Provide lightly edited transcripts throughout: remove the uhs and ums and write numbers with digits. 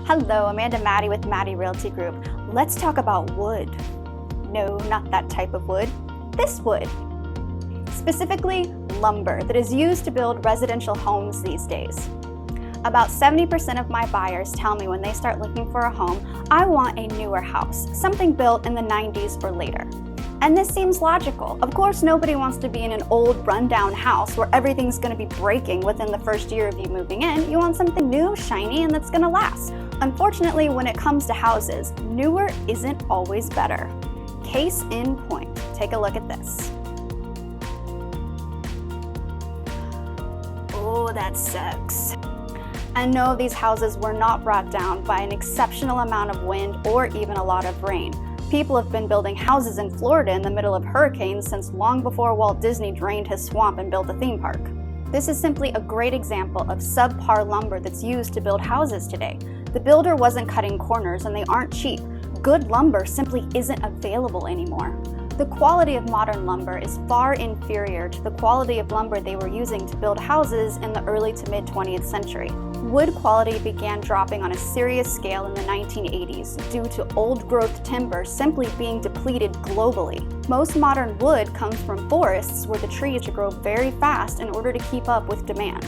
Hello, Amanda Matti with Matti Realty Group. Let's talk about wood. No, not that type of wood. This wood. Specifically, lumber that is used to build residential homes these days. About 70% of my buyers tell me when they start looking for a home, I want a newer house, something built in the 90s or later. And this seems logical. Of course, nobody wants to be in an old, rundown house where everything's going to be breaking within the first year of you moving in. You want something new, shiny, and that's going to last. Unfortunately, when it comes to houses, newer isn't always better. Case in point, take a look at this. Oh, that sucks. And no, these houses were not brought down by an exceptional amount of wind or even a lot of rain. People have been building houses in Florida in the middle of hurricanes since long before Walt Disney drained his swamp and built a theme park. This is simply a great example of subpar lumber that's used to build houses today. The builder wasn't cutting corners and they aren't cheap. Good lumber simply isn't available anymore. The quality of modern lumber is far inferior to the quality of lumber they were using to build houses in the early to mid 20th century. Wood quality began dropping on a serious scale in the 1980s due to old-growth timber simply being depleted globally. Most modern wood comes from forests where the trees grow very fast in order to keep up with demand.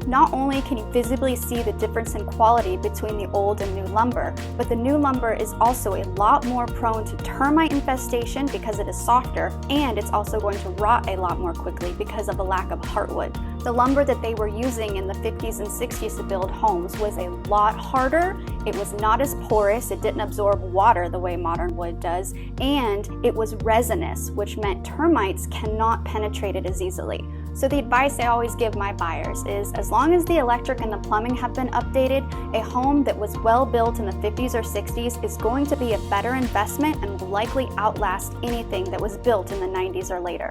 Not only can you visibly see the difference in quality between the old and new lumber, but the new lumber is also a lot more prone to termite infestation because it is softer, and it's also going to rot a lot more quickly because of a lack of heartwood. The lumber that they were using in the 50s and 60s to build homes was a lot harder, it was not as porous, it didn't absorb water the way modern wood does, and it was resinous, which meant termites cannot penetrate it as easily. So the advice I always give my buyers is, as long as the electric and the plumbing have been updated, a home that was well built in the 50s or 60s is going to be a better investment and will likely outlast anything that was built in the 90s or later.